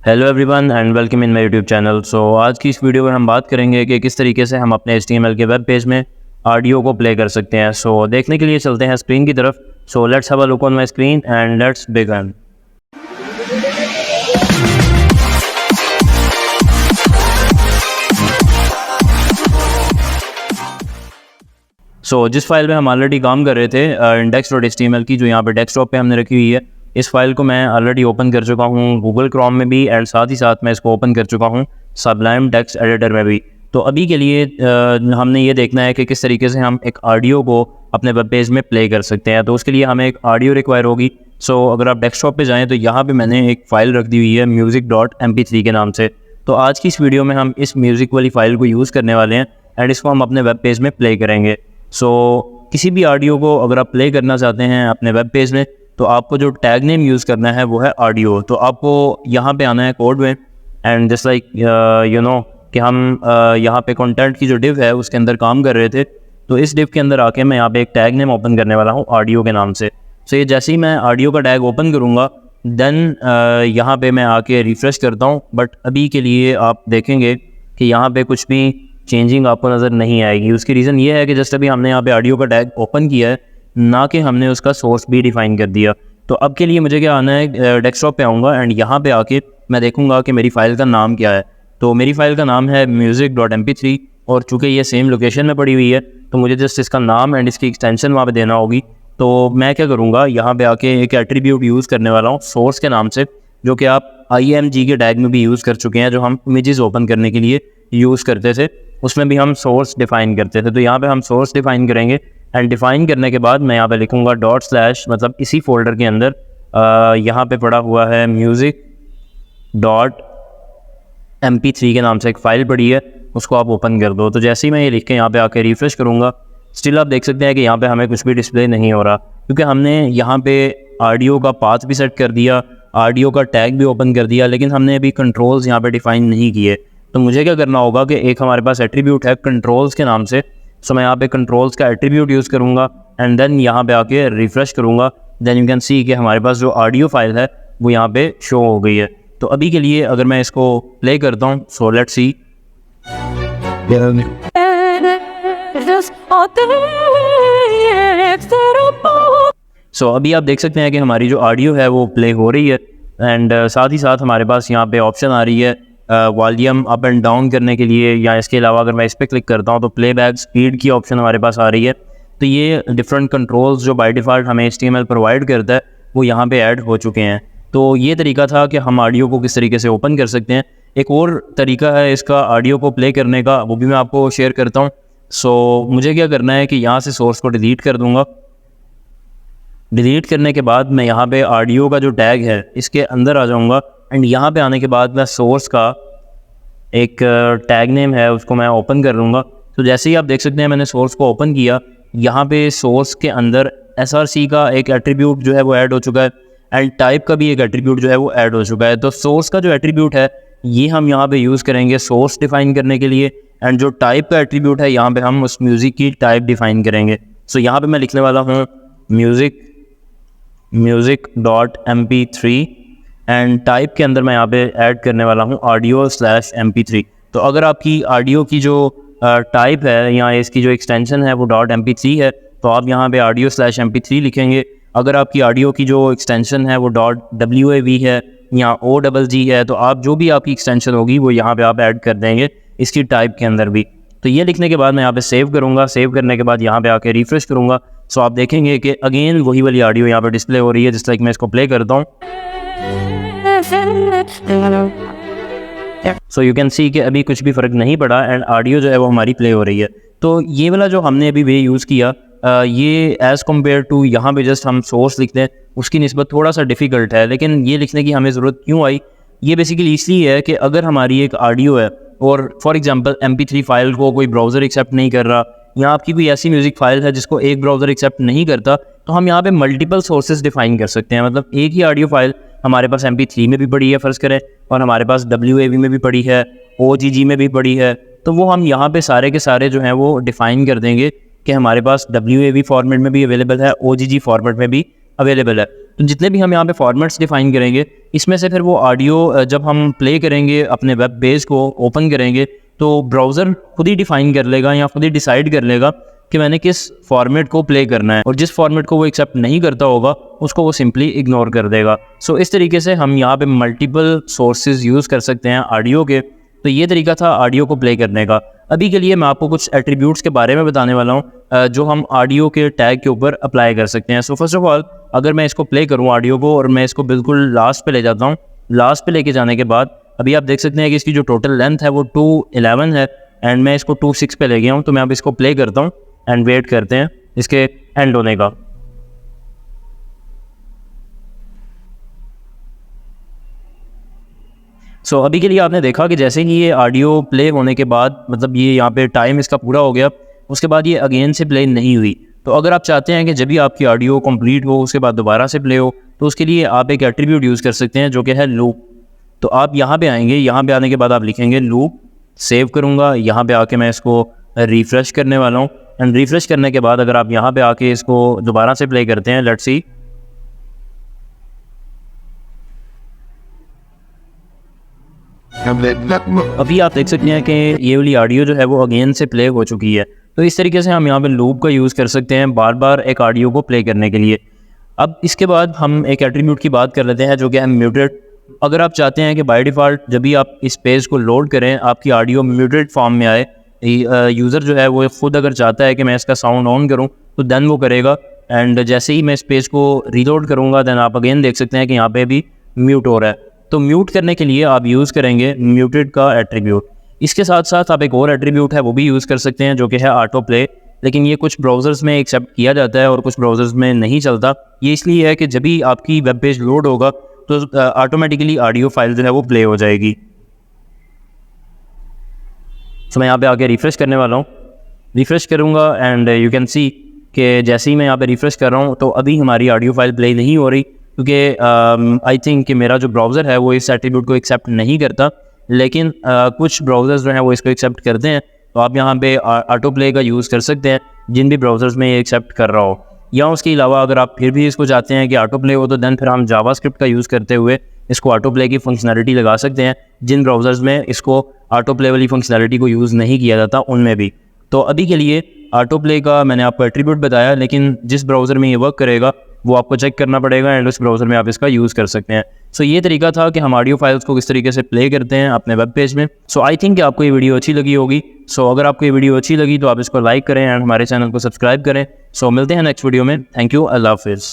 Hello everyone and welcome in my YouTube channel. आज की इस वीडियो में हम बात करेंगे कि किस तरीके से हम अपने HTML के वेब पेज में ऑडियो को प्ले कर सकते हैं। देखने के लिए चलते हैं स्क्रीन की तरफ। Let's have a look on my screen and let's begin. जिस फाइल में हम ऑलरेडी काम कर रहे थे index.html की, जो यहाँ पे डेस्कटॉप पे हमने रखी हुई है, इस फाइल को मैं ऑलरेडी ओपन कर चुका हूँ गूगल क्रोम में भी, एंड साथ ही साथ मैं इसको ओपन कर चुका हूँ सबलाइम टेक्स्ट एडिटर में भी। तो अभी के लिए हमने ये देखना है कि किस तरीके से हम एक ऑडियो को अपने वेब पेज में प्ले कर सकते हैं। तो उसके लिए हमें एक ऑडियो रिक्वायर होगी। अगर आप डेस्कटॉप पे जाएँ तो यहाँ पे मैंने एक फ़ाइल रख दी हुई है music.mp3 के नाम से। तो आज की इस वीडियो में हम इस म्यूज़िक वाली फ़ाइल को यूज़ करने वाले हैं एंड इसको हम अपने वेब पेज में प्ले करेंगे। किसी भी ऑडियो को अगर आप प्ले करना चाहते हैं अपने वेब पेज में, तो आपको जो टैग नेम यूज़ करना है वो है ऑडियो। तो आपको यहाँ पे आना है कोड में, and just like you know कि हम यहाँ पे कंटेंट की जो डिव है उसके अंदर काम कर रहे थे। तो इस डिव के अंदर आके मैं यहाँ पे एक टैग नेम ओपन करने वाला हूँ ऑडियो के नाम से। ये जैसे ही मैं ऑडियो का टैग ओपन करूँगा देन यहाँ पे मैं आके रिफ़्रेश करता हूँ। बट अभी के लिए आप देखेंगे कि यहाँ पे कुछ भी चेंजिंग आपको नज़र नहीं आएगी। उसकी रीज़न ये है कि जस्ट अभी हमने यहाँ पे ऑडियो का टैग ओपन किया है, ना कि हमने उसका सोर्स भी डिफ़ाइन कर दिया। तो अब के लिए मुझे क्या आना है, डेस्कटॉप पे आऊँगा एंड यहाँ पे आके मैं देखूँगा कि मेरी फ़ाइल का नाम क्या है। तो मेरी फ़ाइल का नाम है music.mp3, और चूँकि ये सेम लोकेशन में पड़ी हुई है तो मुझे जस्ट इसका नाम एंड इसकी एक्सटेंशन वहाँ पर देना होगी। तो मैं क्या करूँगा, यहाँ पर आके एक एट्रीब्यूट यूज़ करने वाला हूँ सोर्स के नाम से, जो कि आप IMG के टैग में भी यूज़ कर चुके हैं, जो हम इमेजेस ओपन करने के लिए यूज़ करते थे। उसमें भी हम सोर्स डिफ़ाइन करते थे। तो यहाँ पे हम सोर्स डिफ़ाइन करेंगे एंड डिफ़ाइन करने के बाद मैं यहाँ पे लिखूँगा /, मतलब इसी फोल्डर के अंदर यहाँ पे पड़ा हुआ है music.mp3 के नाम से एक फ़ाइल पड़ी है, उसको आप ओपन कर दो। तो जैसे ही मैं ये लिख के यहाँ पे आके रिफ़्रेश करूँगा, स्टिल आप देख सकते हैं कि यहाँ पे हमें कुछ भी डिस्प्ले नहीं हो रहा, क्योंकि हमने यहाँ पे ऑडियो का पाथ भी सेट कर दिया, ऑडियो का टैग भी ओपन कर दिया, लेकिन हमने अभी कंट्रोल्स यहाँ पे डिफ़ाइन नहीं किए। तो मुझे क्या करना होगा कि एक हमारे पास एट्रीब्यूट है कंट्रोल्स के नाम से। मैं यहाँ पे कंट्रोल्स का एट्रीब्यूट यूज़ करूँगा एंड देन यहाँ पे आके रिफ़्रेश करूँगा। देन यू कैन सी कि हमारे पास जो ऑडियो फाइल है वो यहाँ पे शो हो गई है। तो अभी के लिए अगर मैं इसको प्ले करता हूँ, लेट्स सी। अभी आप देख सकते हैं कि हमारी जो ऑडियो है वो प्ले हो रही है, एंड साथ ही साथ हमारे पास यहाँ पे ऑप्शन आ रही है वॉल्यूम अप एंड डाउन करने के लिए, या इसके अलावा अगर मैं इस पर क्लिक करता हूँ तो प्लेबैक स्पीड की ऑप्शन हमारे पास आ रही है। तो ये डिफरेंट कंट्रोल्स जो बाय डिफ़ॉल्ट हमें HTML प्रोवाइड करता है वो यहाँ पे ऐड हो चुके हैं। तो ये तरीका था कि हम ऑडियो को किस तरीके से ओपन कर सकते हैं। एक और तरीका है इसका ऑडियो को प्ले करने का, वो भी मैं आपको शेयर करता हूँ। मुझे क्या करना है कि यहाँ से सोर्स को डिलीट कर दूँगा। डिलीट करने के बाद मैं यहाँ पे ऑडियो का जो टैग है इसके अंदर आ जाऊँगा, एंड यहाँ पे आने के बाद मैं सोर्स का एक टैग नेम है उसको मैं ओपन कर लूँगा। तो जैसे ही आप देख सकते हैं मैंने सोर्स को ओपन किया, यहाँ पे सोर्स के अंदर src का एक एट्रीब्यूट जो है वो ऐड हो चुका है, एंड टाइप का भी एक एट्रीब्यूट जो है वो ऐड हो चुका है। तो सोर्स का जो एट्रीब्यूट है ये हम यहाँ पे यूज़ करेंगे सोर्स डिफ़ाइन करने के लिए, एंड जो टाइप का एट्रीब्यूट है यहाँ पे हम उस म्यूज़िक की टाइप डिफ़ाइन करेंगे। यहाँ पे मैं लिखने वाला हूँ music.mp3, एंड टाइप के अंदर मैं यहाँ पे ऐड करने वाला हूँ audio/mp3। तो अगर आपकी ऑडियो की जो टाइप है या इसकी जो एक्सटेंशन है वो .mp3 है, तो आप यहाँ पे audio/mp3 लिखेंगे। अगर आपकी ऑडियो की जो एक्सटेंशन है वो .wav है या OGG है, तो आप जो भी आपकी एक्सटेंशन होगी वो यहाँ पे आप ऐड कर देंगे इसकी टाइप के अंदर भी। तो ये लिखने के बाद मैं यहाँ पे सेव करूँगा। सेव करने के बाद यहाँ पे आके रिफ़्रेश करूँगा। आप देखेंगे कि अगेन वही वाली ऑडियो यहाँ पे डिस्प्ले हो रही है, जिस लाइक मैं इसको प्ले करता हूँ। यू कैन सी कि अभी कुछ भी फ़र्क नहीं पड़ा एंड ऑडियो जो है वो हमारी प्ले हो रही है। तो ये वाला जो हमने अभी वे यूज़ किया, ये एज़ कम्पेयर टू यहाँ पे जस्ट हम सोर्स लिखते हैं उसकी निस्बत थोड़ा सा डिफ़िकल्ट है, लेकिन ये लिखने की हमें ज़रूरत क्यों आई, ये बेसिकली इसलिए है कि अगर हमारी एक ऑडियो है और फॉर एग्जांपल MP3 फाइल को कोई ब्राउज़र एक्सेप्ट नहीं कर रहा, या आपकी कोई ऐसी म्यूज़िक फ़ाइल है जिसको एक ब्राउज़र एक्सेप्ट नहीं करता, तो हम यहाँ पे मल्टीपल सोर्सेज डिफ़ाइन कर सकते हैं। मतलब एक ही ऑडियो फाइल हमारे पास MP3 में भी पड़ी है फ़र्ज़ करें, और हमारे पास WAV में भी पड़ी है, OGG में भी पड़ी है, तो वो हम यहाँ पे सारे के सारे जो हैं वो डिफ़ाइन कर देंगे कि हमारे पास WAV फॉर्मेट में भी अवेलेबल है, OGG फॉर्मेट में भी अवेलेबल है। तो जितने भी हम यहाँ पे फॉर्मेट्स डिफाइन करेंगे, इसमें से फिर वो ऑडियो जब हम प्ले करेंगे अपने वेब पेज को ओपन करेंगे, तो ब्राउज़र खुद ही डिफाइन कर लेगा या खुद ही डिसाइड कर लेगा कि मैंने किस फॉर्मेट को प्ले करना है, और जिस फॉर्मेट को वो एक्सेप्ट नहीं करता होगा उसको वो सिंपली इग्नोर कर देगा। सो इस तरीके से हम यहाँ पे मल्टीपल सोर्सेज यूज़ कर सकते हैं ऑडियो के। तो ये तरीका था ऑडियो को प्ले करने का। अभी के लिए मैं आपको कुछ एट्रीब्यूट्स के बारे में बताने वाला हूँ जो हम ऑडियो के टैग के ऊपर अप्लाई कर सकते हैं। सो फर्स्ट ऑफ ऑल, अगर मैं इसको प्ले करूँ ऑडियो को और मैं इसको बिल्कुल लास्ट पे ले जाता हूँ, लास्ट पे लेके जाने के बाद अभी आप देख सकते हैं कि इसकी जो टोटल लेंथ है वो 211 है एंड मैं इसको 26 पे ले गया हूँ। तो मैं अब इसको प्ले करता हूँ एंड वेट करते हैं इसके एंड होने का। सो अभी के लिए आपने देखा कि जैसे ही ये ऑडियो प्ले होने के बाद, मतलब ये यहाँ पे टाइम इसका पूरा हो गया, उसके बाद ये अगेन से प्ले नहीं हुई। तो अगर आप चाहते हैं कि जब भी आपकी ऑडियो कंप्लीट हो उसके बाद दोबारा से प्ले हो, तो उसके लिए आप एक एट्रीब्यूट यूज़ कर सकते हैं जो कि है लूप। तो आप यहाँ पे आएंगे, यहाँ पे आने के बाद आप लिखेंगे लूप, सेव करूँगा, यहाँ पे आके मैं इसको रिफ़्रेश करने वाला हूँ एंड रिफ़्रेश करने के बाद अगर आप यहाँ पे आके इसको दोबारा से प्ले करते हैं, लेट्स सी, अभी आप देख सकते हैं कि ये वाली ऑडियो जो है वो अगेन से प्ले हो चुकी है। तो इस तरीके से हम यहाँ पे लूप का यूज़ कर सकते हैं बार बार एक ऑडियो को प्ले करने के लिए। अब इसके बाद हम एक एट्रीब्यूट की बात कर लेते हैं जो कि है म्यूटेड। अगर आप चाहते हैं कि बाय डिफ़ॉल्ट जब भी आप इस पेज को लोड करें आपकी ऑडियो म्यूटेड फॉर्म में आए, यूज़र जो है वो खुद अगर चाहता है कि मैं इसका साउंड ऑन करूँ तो देन वो करेगा, एंड जैसे ही मैं इस पेज को रीलोड करूँगा देन आप अगेन देख सकते हैं कि यहाँ पे भी म्यूट हो रहा है। तो म्यूट करने के लिए आप यूज़ करेंगे म्यूटेड का एट्रीब्यूट। इसके साथ साथ आप एक और एट्रीब्यूट है वो भी यूज़ कर सकते हैं जो कि है ऑटो प्ले, लेकिन ये कुछ ब्राउज़र्स में एक्सेप्ट किया जाता है और कुछ ब्राउज़र्स में नहीं चलता। ये इसलिए है कि जब भी आपकी वेब पेज लोड होगा तो ऑटोमेटिकली ऑडियो फाइल जो है वो प्ले हो जाएगी। तो मैं यहाँ पे आके रिफ़्रेश करने वाला हूँ, रिफ़्रेश करूँगा एंड यू कैन सी कि जैसे ही मैं यहाँ पे रिफ़्रेश कर रहा हूँ तो अभी हमारी ऑडियो फाइल प्ले नहीं हो रही, क्योंकि आई थिंक कि मेरा जो ब्राउज़र है वो इस एट्रीब्यूट को एक्सेप्ट नहीं करता, लेकिन कुछ ब्राउज़र्स जो हैं वो इसको एक्सेप्ट करते हैं। तो आप यहाँ पे ऑटो प्ले का यूज़ कर सकते हैं जिन भी ब्राउज़र्स में ये एक्सेप्ट कर रहा हो। या उसके अलावा अगर आप फिर भी इसको चाहते हैं कि ऑटो प्ले हो तो देन फिर हम जावास्क्रिप्ट का यूज़ करते हुए इसको ऑटो प्ले की फंक्शनैलिटी लगा सकते हैं जिन ब्राउज़र्स में इसको ऑटो प्ले वाली फंक्शनैलिटी को यूज़ नहीं किया जाता उनमें भी। तो अभी के लिए ऑटो प्ले का मैंने आपको एट्रीब्यूट बताया, लेकिन जिस ब्राउज़र में ये वर्क करेगा वो आपको चेक करना पड़ेगा एंड उस ब्राउज़र में आप इसका यूज़ कर सकते हैं। सो ये तरीका था कि हम ऑडियो फाइल्स को किस तरीके से प्ले करते हैं अपने वेब पेज में। सो आई थिंक कि आपको ये वीडियो अच्छी लगी होगी। सो अगर आपको ये वीडियो अच्छी लगी तो आप इसको लाइक करें एंड हमारे चैनल को सब्सक्राइब करें। सो मिलते हैं नेक्स्ट वीडियो में। थैंक यू, अल्लाह हाफिज़।